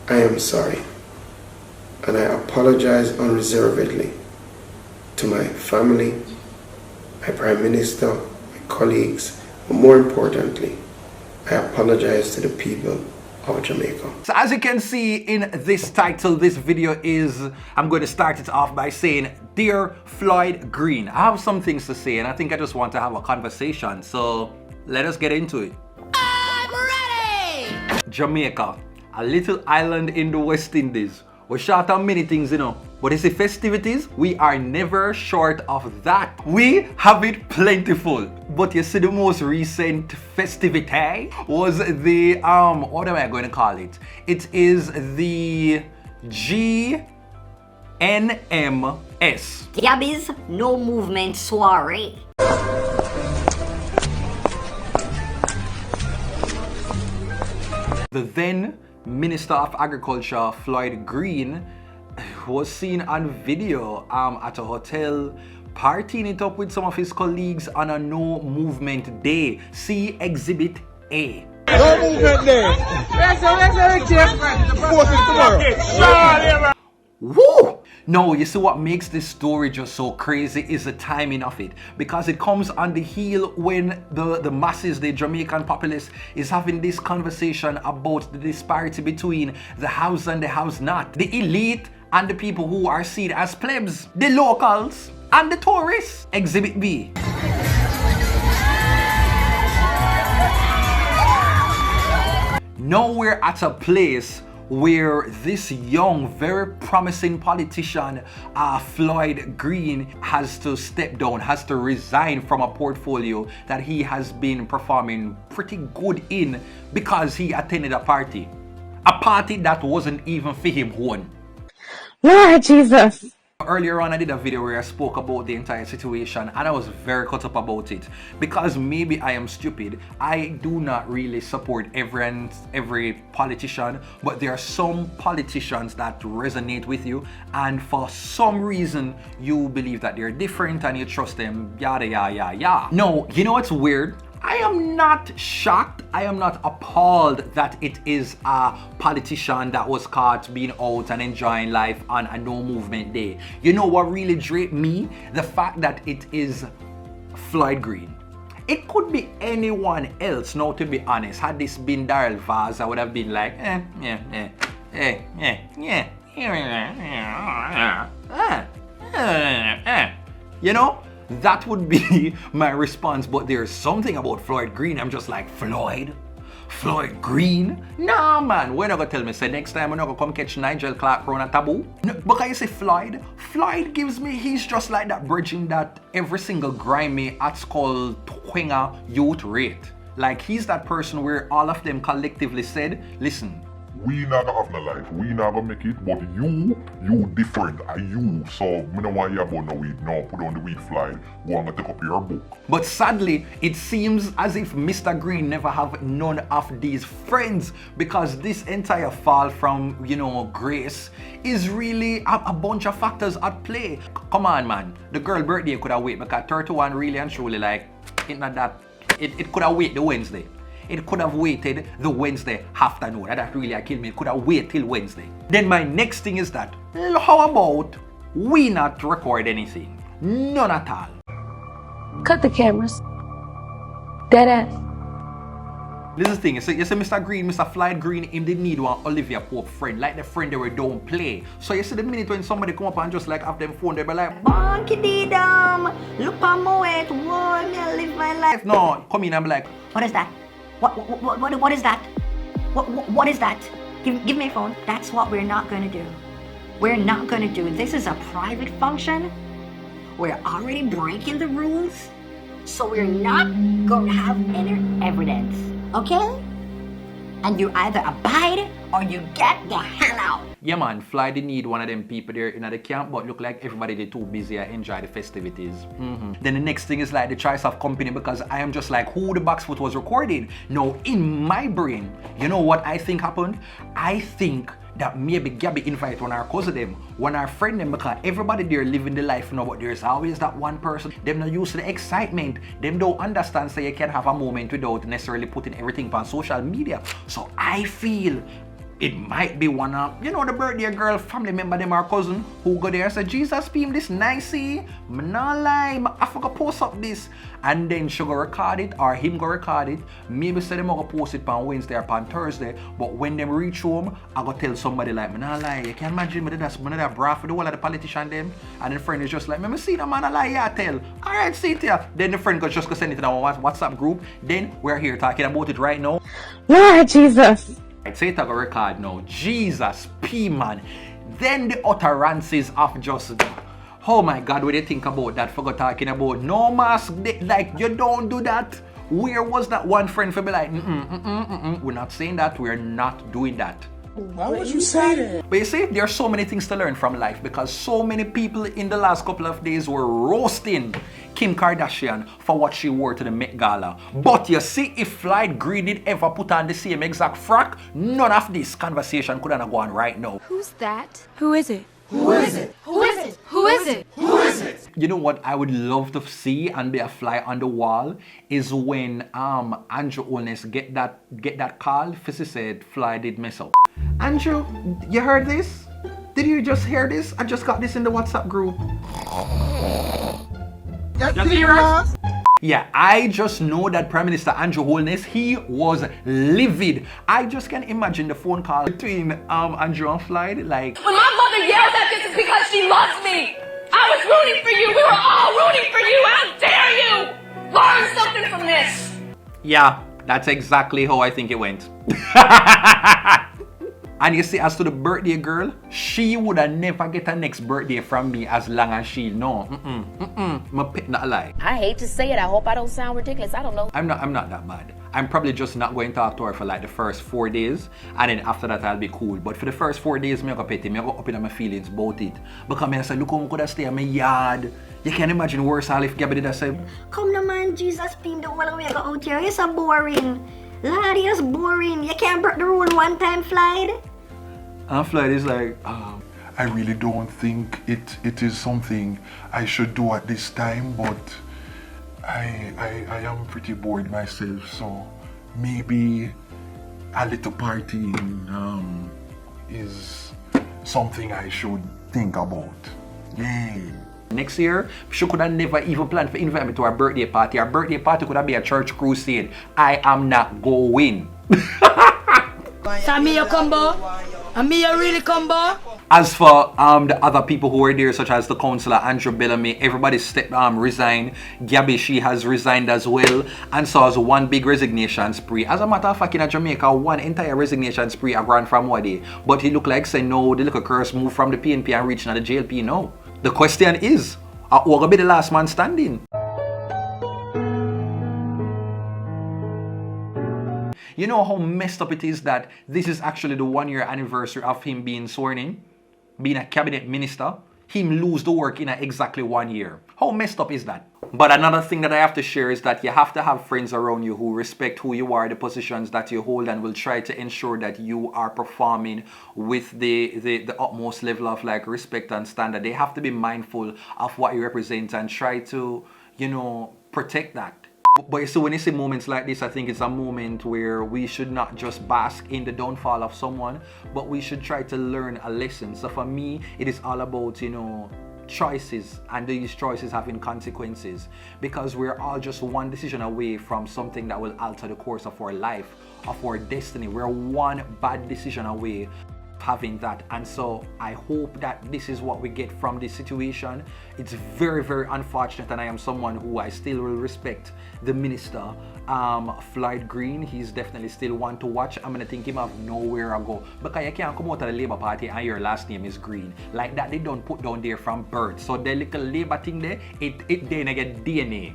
I am sorry, and I apologize unreservedly to my family, my Prime Minister, my colleagues, but more importantly, I apologize to the people of Jamaica. So as you can see in this title, this video is, I'm going to start it off by saying, Dear Floyd Green, I have some things to say and I think I just want to have a conversation. So let us get into it. I'm ready! Jamaica, a little island in the West Indies. We're short on many things, you know. But you see, festivities, we are never short of that. We have it plentiful. But you see, the most recent festivity was the, what am I going to call it? It is the GNMS. Gabby's No Movement Soiree. The then Minister of Agriculture, Floyd Green, was seen on video at a hotel partying it up with some of his colleagues on a no movement day. See Exhibit A. No movement day. Woo! No, you see what makes this story just so crazy is the timing of it, because it comes on the heel when the masses, the Jamaican populace, is having this conversation about the disparity between the house and the house not, the elite and the people who are seen as plebs, the locals and the tourists. Exhibit B. Now we're at a place where this young, very promising politician, Floyd Green, has to step down, has to resign from a portfolio that he has been performing pretty good in because he attended a party that wasn't even for him one. Lord Jesus. Earlier on, I did a video where I spoke about the entire situation and I was very cut up about it because maybe I am stupid. I do not really support every politician, but there are some politicians that resonate with you and for some reason you believe that they're different and you trust them, yada yada yada yada. No, you know what's weird? I am not shocked, I am not appalled that it is a politician that was caught being out and enjoying life on a no movement day. You know what really draped me? The fact that it is Floyd Green. It could be anyone else, now to be honest. Had this been Daryl Vaz, I would have been like, you know? That would be my response, but there's something about Floyd Green. I'm just like, Floyd Green? Nah, man, we're not gonna tell me, say next time we're not gonna come catch Nigel Clark on a taboo. No, because you say Floyd gives me, he's just like that bridging that every single grimy at skull twinger youth rate. Like he's that person where all of them collectively said, listen, we not gonna have no life, we not gonna make it, but you different, are you. So, me don't want you about no weed, no, put on the weed fly, go and take up your book. But sadly, it seems as if Mr. Green never have none of these friends because this entire fall from, you know, grace is really a bunch of factors at play. Come on, man, the girl birthday could have waited because 31 really and truly like, it not that, it could have waited the Wednesday. It could have waited the Wednesday afternoon. That really killed me. It could have waited till Wednesday. Then my next thing is that, how about we not record anything? None at all. Cut the cameras. Dead ass. This is the thing, you see Mr. Green, Mr. Floyd Green, him did need one Olivia Pope friend, like the friend they were don't play. So you see the minute when somebody come up and just like have them phone, they be like, Bonky dee dum, look on my way, whoa, me live my life. No, come in and be like, What is that? What is that? What is that? Give me a phone. That's what we're not going to do. We're not going to do. This is a private function. We're already breaking the rules. So we're not going to have any evidence. Okay? And you either abide or you get the hell out. Yeah man, Fly did need one of them people there in the camp, but look like everybody they too busy and enjoy the festivities. Then the next thing is like the choice of company, because I am just like who the Boxfoot was recording. Now in my brain, you know what I think happened? I think that maybe Gabby invite one of our cousin them, one of our friend them, because everybody there living the life now, but there's always that one person, them not used to the excitement, them don't understand so you can have a moment without necessarily putting everything on social media. So I feel It might be one of, you know, the birthday girl family member, them, our cousin, who go there and say, Jesus, beam this nicey. Me not lie, I forgot post up this. And then she go record it, or him go record it. Maybe say them go post it on Wednesday or on Thursday. But when them reach home, I go tell somebody like, me not lie, you can imagine me that's bra for the whole of the politician them. And the friend is just like, me see the man a lie, yeah, tell. Alright, see it here. Then the friend just go send it to our WhatsApp group. Then we're here talking about it right now. Lord Jesus. Say it a record now. Jesus, P man. Then the utterances of just, oh my God, what do you think about that? Forgot talking about no mask. Like, you don't do that. Where was that one friend for me like, we're not saying that. We're not doing that. Why would you say that? But you see, there are so many things to learn from life because so many people in the last couple of days were roasting Kim Kardashian for what she wore to the Met Gala. But you see, if Floyd did ever put on the same exact frock, none of this conversation could have gone right now. Who's that? Who is it? Who is it? Who is it? Who is it? Who is it? You know what I would love to see and be a fly on the wall is when Andrew Holness get that call. Fizzy said Fly did mess up. Andrew, you heard this? Did you just hear this? I just got this in the WhatsApp group. Yeah, I just know that Prime Minister Andrew Holness, he was livid. I just can imagine the phone call between Andrew and Floyd, like, when my mother yells at this, it's because she loves me. I was rooting for you. We were all rooting for you. How dare you? Learn something from this. yeah, that's exactly how I think it went. And you see, as to the birthday girl, she would have never get a next birthday from me as long as she know. My pet not lie. I hate to say it. I hope I don't sound ridiculous. I don't know. I'm not that bad. I'm probably just not going to talk to her for like the first 4 days, and then after that I'll be cool. But for the first 4 days, me go petty, me go up in my feelings about it. Because I say, look how I could have stayed in my yard. You can imagine worse all if Gabby did that say. Come no man, Jesus, beam the whole way go out here. It's so boring. Lord, it's boring. You can't break the rule one time, Floyd. And Floyd is like, I really don't think it is something I should do at this time, but I am pretty bored myself, so maybe a little party is something I should think about. Yeah. next year, she could have never even planned to invite me to her birthday party. Her birthday party could have been a church crusade. I am not going. So me a combo? And me a really combo? As for the other people who were there, such as the councillor Andrew Bellamy, everybody resigned. Gabby, she has resigned as well, and so as one big resignation spree. As a matter of fact, in Jamaica, one entire resignation spree I ran from Wadi, but he looked like say no, the little curse moved from the PNP and reached the JLP now. The question is, who will be the last man standing? You know how messed up it is that this is actually the 1-year anniversary of him being sworn in, being a cabinet minister, him lose the work in exactly 1 year. How messed up is that? But another thing that I have to share is that you have to have friends around you who respect who you are, the positions that you hold, and will try to ensure that you are performing with the utmost level of like respect and standard. They have to be mindful of what you represent and try to, you know, protect that. But you see, when you see moments like this, I think it's a moment where we should not just bask in the downfall of someone, but we should try to learn a lesson. So for me, it is all about, you know, choices, and these choices having consequences, because we're all just one decision away from something that will alter the course of our life, of our destiny. We're one bad decision away having that, and so I hope that this is what we get from this situation. It's very, very unfortunate, and I am someone who I still will respect the minister, Floyd Green. He's definitely still one to watch. I'm gonna think him of nowhere to go, because you can't come out of the Labour Party and your last name is Green like that. They don't put down there from birth, so the little Labour thing there, it then get DNA.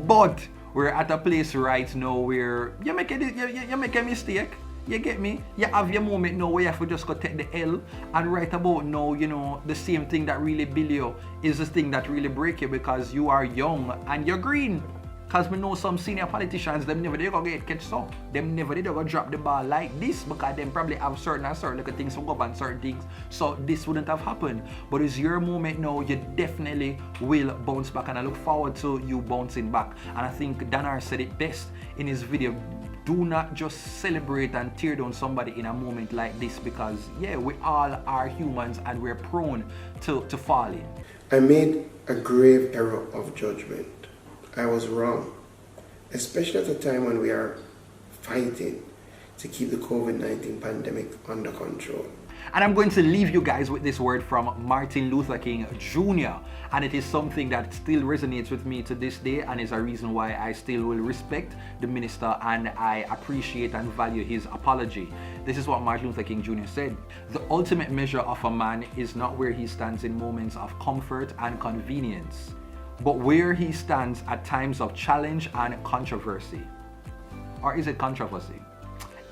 But we're at a place right now where you make a mistake. You get me? You have your moment now where you have to just go take the L, and right about now, you know, the same thing that really build you is the thing that really break you, because you are young and you're green. Because we know some senior politicians, them never did go get catch so. Them never did go drop the ball like this, because them probably have certain little things to govern certain things. So this wouldn't have happened. But it's your moment now. You definitely will bounce back, and I look forward to you bouncing back. And I think Danar said it best in his video. do not just celebrate and tear down somebody in a moment like this, because yeah, we all are humans and we're prone to falling. I made a grave error of judgment. I was wrong, especially at a time when we are fighting to keep the COVID-19 pandemic under control. And I'm going to leave you guys with this word from Martin Luther King Jr. And it is something that still resonates with me to this day, and is a reason why I still will respect the minister and I appreciate and value his apology. This is what Martin Luther King Jr. said: "The ultimate measure of a man is not where he stands in moments of comfort and convenience, but where he stands at times of challenge and controversy." Or is it controversy?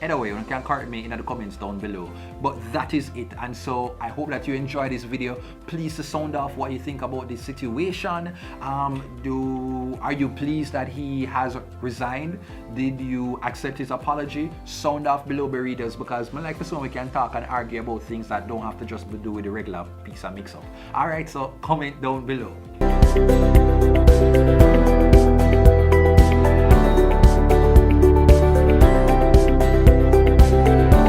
Either way, you can correct me in the comments down below. But that is it. And so I hope that you enjoyed this video. Please sound off what you think about this situation. Are you pleased that he has resigned? Did you accept his apology? Sound off below, readers, because I like this one we can talk and argue about things that don't have to just be do with the regular pizza mix-up. Alright, so comment down below.